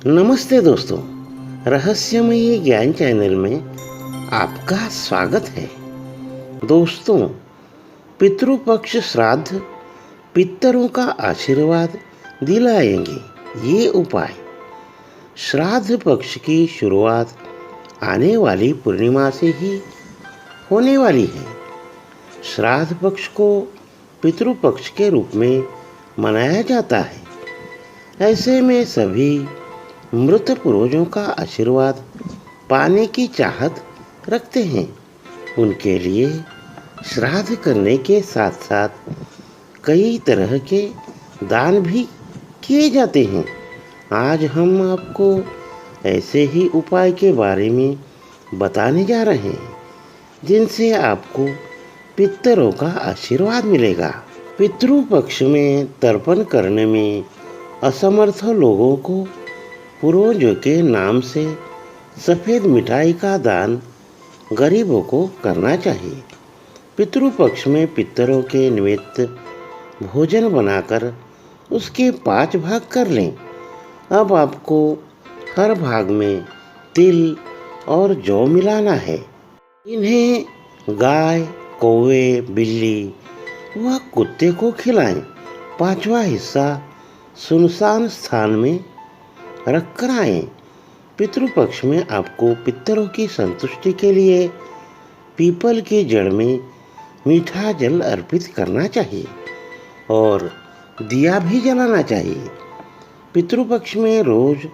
नमस्ते दोस्तों, रहस्यमयी ज्ञान चैनल में आपका स्वागत है। दोस्तों, पितृपक्ष श्राद्ध पितरों का आशीर्वाद दिलाएंगे। ये उपाय। श्राद्ध पक्ष की शुरुआत आने वाली पूर्णिमा से ही होने वाली है। श्राद्ध पक्ष को पितृपक्ष के रूप में मनाया जाता है। ऐसे में सभी मृत पूर्वजों का आशीर्वाद पाने की चाहत रखते हैं। उनके लिए श्राद्ध करने के साथ साथ कई तरह के दान भी किए जाते हैं। आज हम आपको ऐसे ही उपाय के बारे में बताने जा रहे हैं जिनसे आपको पितरों का आशीर्वाद मिलेगा। पितृपक्ष में तर्पण करने में असमर्थ लोगों को पूर्वजों के नाम से सफ़ेद मिठाई का दान गरीबों को करना चाहिए। पितृपक्ष में पितरों के निमित्त भोजन बनाकर उसके 5 भाग कर लें। अब आपको हर भाग में तिल और जौ मिलाना है। इन्हें गाय, कौवे, बिल्ली व कुत्ते को खिलाएं। 5वां हिस्सा सुनसान स्थान में रख कर आएं। पितृपक्ष में आपको पितरों की संतुष्टि के लिए पीपल की जड़ में मीठा जल अर्पित करना चाहिए और दिया भी जलाना चाहिए। पितृपक्ष में रोज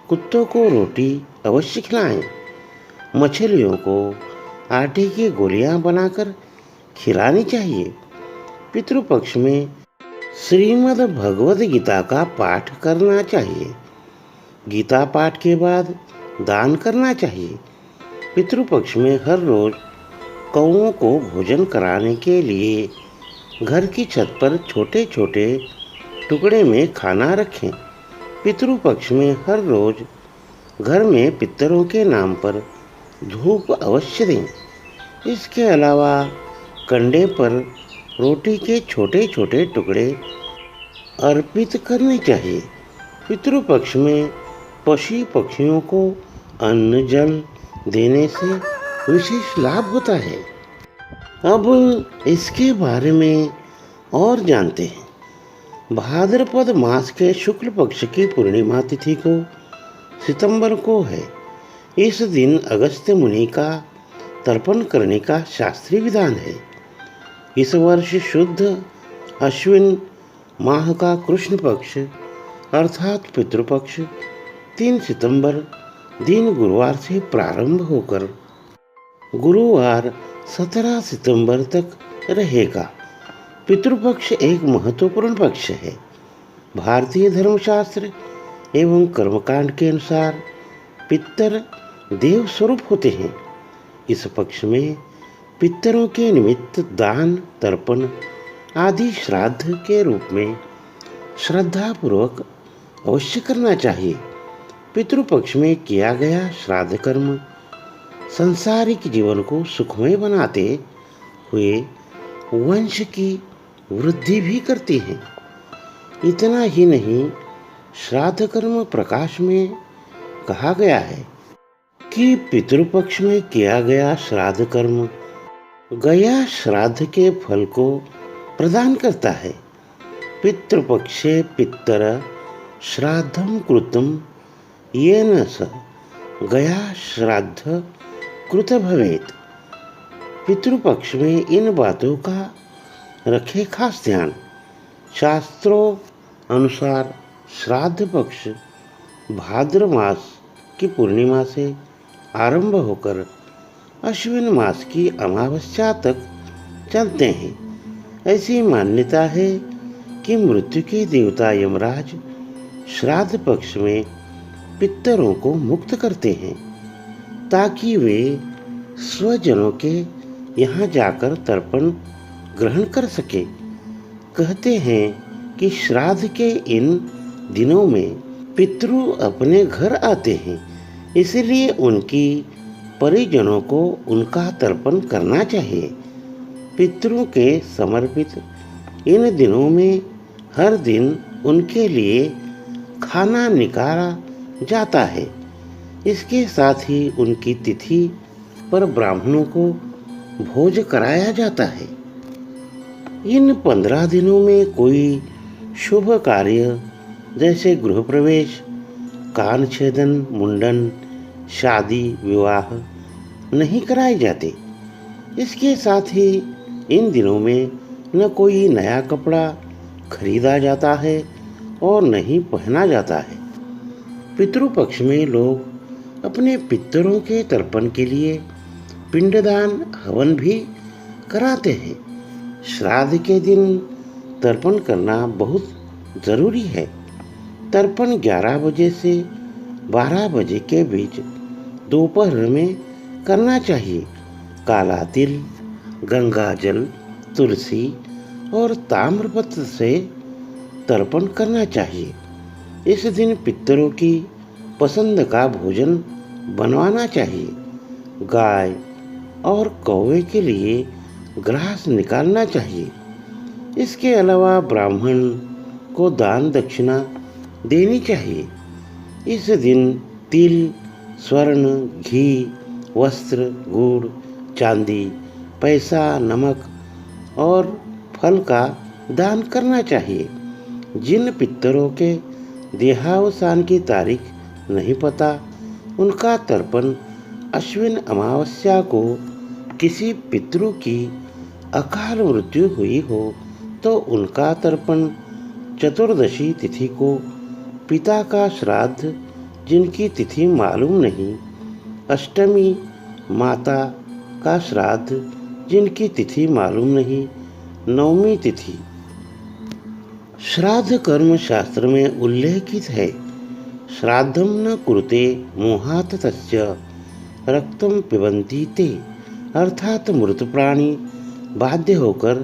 कुत्तों को रोटी अवश्य खिलाएं। मछलियों को आटे की गोलियां बनाकर खिलानी चाहिए। पितृपक्ष में श्रीमद् भगवद गीता का पाठ करना चाहिए। गीता पाठ के बाद दान करना चाहिए। पितृपक्ष में हर रोज कौओं को भोजन कराने के लिए घर की छत पर छोटे छोटे टुकड़े में खाना रखें। पितृपक्ष में हर रोज घर में पितरों के नाम पर धूप अवश्य दें। इसके अलावा कंडे पर रोटी के छोटे छोटे टुकड़े अर्पित करने चाहिए। पितृपक्ष में पशु पक्षियों को अन्न जल देने से विशेष लाभ होता है। अब इसके बारे में और जानते हैं। भाद्रपद मास के शुक्ल पक्ष की पूर्णिमा तिथि को सितंबर को है। इस दिन अगस्त्य मुनि का तर्पण करने का शास्त्रीय विधान है। इस वर्ष शुद्ध अश्विन माह का कृष्ण पक्ष अर्थात पितृपक्ष 3 सितंबर दिन गुरुवार से प्रारंभ होकर गुरुवार 17 सितंबर तक रहेगा। पितृपक्ष एक महत्वपूर्ण पक्ष है। भारतीय धर्मशास्त्र एवं कर्मकांड के अनुसार पितर देव स्वरूप होते हैं। इस पक्ष में पितरों के निमित्त दान, तर्पण आदि श्राद्ध के रूप में श्रद्धापूर्वक अवश्य करना चाहिए। पितृपक्ष में किया गया श्राद्ध कर्म सांसारिक जीवन को सुखमय बनाते हुए वंश की वृद्धि भी करती हैं। इतना ही नहीं, श्राद्ध कर्म प्रकाश में कहा गया है कि पितृपक्ष में किया गया श्राद्ध कर्म गया श्राद्ध के फल को प्रदान करता है। पितृपक्षे पितर श्राद्धम कृतम येन स गया श्राद्ध कृत भवेत। पितृपक्ष में इन बातों का रखे खास ध्यान। शास्त्रों अनुसार श्राद्ध पक्ष भाद्र मास की पूर्णिमा से आरंभ होकर अश्विन मास की अमावस्या तक चलते हैं। ऐसी मान्यता है कि मृत्यु के देवता यमराज श्राद्ध पक्ष में पितरों को मुक्त करते हैं ताकि वे स्वजनों के यहाँ जाकर तर्पण ग्रहण कर सके। कहते हैं कि श्राद्ध के इन दिनों में पितृ अपने घर आते हैं, इसलिए उनकी परिजनों को उनका तर्पण करना चाहिए। पितरों के समर्पित इन दिनों में हर दिन उनके लिए खाना निकाला जाता है। इसके साथ ही उनकी तिथि पर ब्राह्मणों को भोज कराया जाता है। इन 15 दिनों में कोई शुभ कार्य जैसे गृह प्रवेश, कान छेदन, मुंडन, शादी, विवाह नहीं कराए जाते। इसके साथ ही इन दिनों में न कोई नया कपड़ा खरीदा जाता है और न ही पहना जाता है। पितृपक्ष में लोग अपने पितरों के तर्पण के लिए पिंडदान हवन भी कराते हैं। श्राद्ध के दिन तर्पण करना बहुत जरूरी है। तर्पण 11 बजे से 12 बजे के बीच दोपहर में करना चाहिए। काला तिल, गंगा जल, तुलसी और ताम्रपत्र से तर्पण करना चाहिए। इस दिन पितरों की पसंद का भोजन बनवाना चाहिए। गाय और कौवे के लिए ग्रास निकालना चाहिए। इसके अलावा ब्राह्मण को दान दक्षिणा देनी चाहिए। इस दिन तिल, स्वर्ण, घी, वस्त्र, गुड़, चांदी, पैसा, नमक और फल का दान करना चाहिए। जिन पितरों के देहावसान की तारीख नहीं पता, उनका तर्पण अश्विन अमावस्या को किसी पितरों की अकाल मृत्यु हुई हो तो उनका तर्पण चतुर्दशी तिथि को, पिता का श्राद्ध जिनकी तिथि मालूम नहीं, अष्टमी माता का श्राद्ध जिनकी तिथि मालूम नहीं, नवमी तिथि। श्राद्ध कर्म शास्त्र में उल्लेखित है, श्राद्धम न कुरुते मोहात तस्य रक्तम पिबन्ति ते, अर्थात मृत प्राणी बाध्य होकर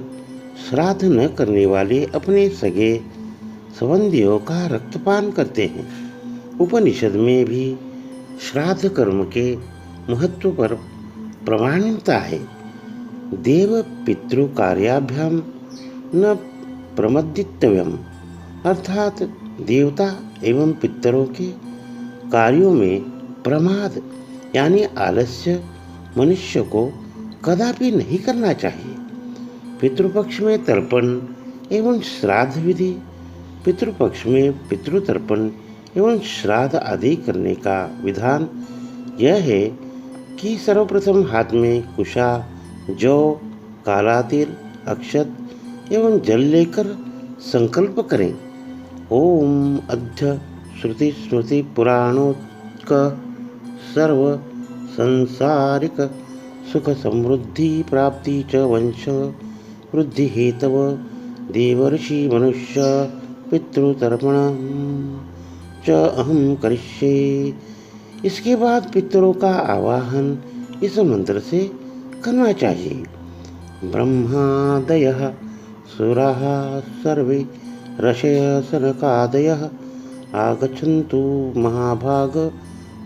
श्राद्ध न करने वाले अपने सगे संबंधियों का रक्तपान करते हैं। उपनिषद में भी श्राद्ध कर्म के महत्व पर प्रमाण मिलता है। देव पितृ कार्याभ्याम न प्रमदितव्यम, अर्थात देवता एवं पितरों के कार्यों में प्रमाद यानी आलस्य मनुष्य को कदापि नहीं करना चाहिए। पितृपक्ष में तर्पण एवं श्राद्ध विधि। पितृपक्ष में पितृतर्पण एवं श्राद्ध आदि करने का विधान यह है कि सर्वप्रथम हाथ में कुशा, जौ, काला तिल, अक्षत एवं जल लेकर संकल्प करें। ओम अद्य श्रुति स्मृति पुराणोत्क सर्व संसारिक सुख समृद्धि प्राप्ति च वंश वृद्धि हेतव देवर्षि मनुष्य पितृतर्पण च अहम करिष्ये। इसके बाद पितरों का आवाहन इस मंत्र से करना चाहिए। ब्रह्मादयः सुराः सर्वे ऋषय सनकादयः आगच्छन्तु महाभाग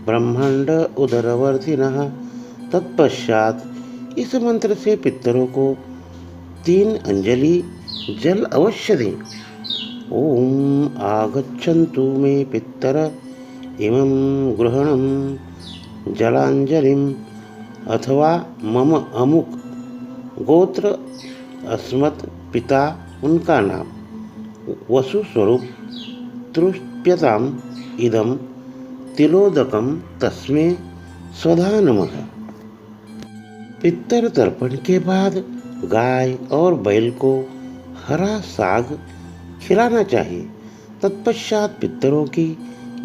ब्रह्मांड उदरवर्धिनः। तत्पश्चात इस मंत्र से पितरों को 3 अंजलि जल अवश्य दें। ओम आगच्छन्तु मे पितर इमं गृहणं जलांजलिम, अथवा मम अमुक गोत्र अस्मत् पिता उनका नाम वसु स्वरूप तृप्यताम इदम तिलोदकम तस्मै स्वधा नमः। पितर तर्पण के बाद गाय और बैल को हरा साग खिलाना चाहिए। तत्पश्चात पितरों की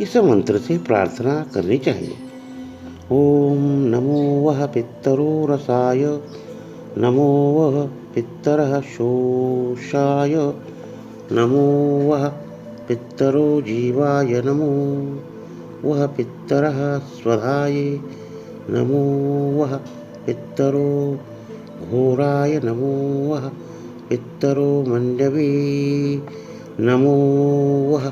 इस मंत्र से प्रार्थना करनी चाहिए। ओम नमो वः पितरो रसाय, नमो वः पितरः शोषाय, नमो वः पितरो जीवाय, नमो वः पितरः स्वधाय, नमो वः पितरो घोराय, नमो वः पितरो मंडवे, नमो वः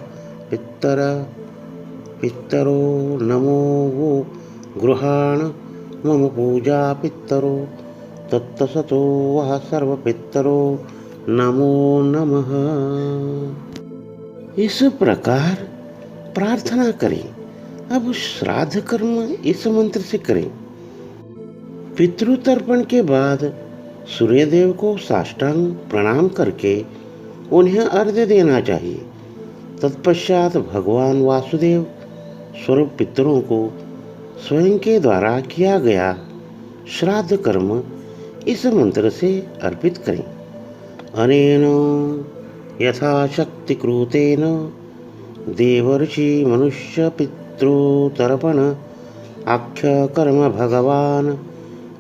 पितरो नमो वो गृहाण मम पूजा पितरो तत्सतो वः सर्व पितरो नमो नमः। इस प्रकार प्रार्थना करें। अब श्राद्ध कर्म इस मंत्र से करें। पितृतर्पण के बाद सूर्यदेव को साष्टांग प्रणाम करके उन्हें अर्घ्य देना चाहिए। तत्पश्चात भगवान वासुदेव स्वरूप पितरों को स्वयं के द्वारा किया गया श्राद्ध कर्म इस मंत्र से अर्पित करें। अनेन यथाशक्ति कृतेन देवर्षि मनुष्य पितृतर्पण आख्य कर्म भगवान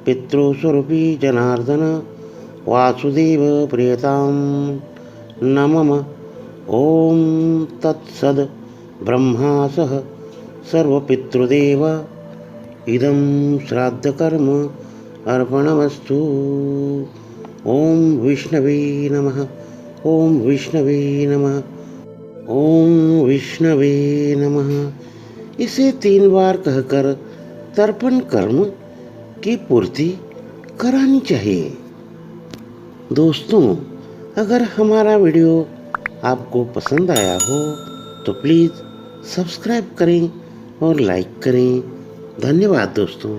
पितृस्वरूपी जनार्दन वासुदेव प्रियताम न मम। ओम तत्सद ब्रह्मा सह सर्वपितृदेव इदं श्राद्धकर्म अर्पणमस्तु। ओम विष्णवे नमः। ओम विष्णवे नमः। ओम विष्णवे नमः। इसे 3 बार कहकर तर्पण कर्म की पूर्ति करानी चाहिए। दोस्तों, अगर हमारा वीडियो आपको पसंद आया हो तो प्लीज़ सब्सक्राइब करें और लाइक करें। धन्यवाद दोस्तों।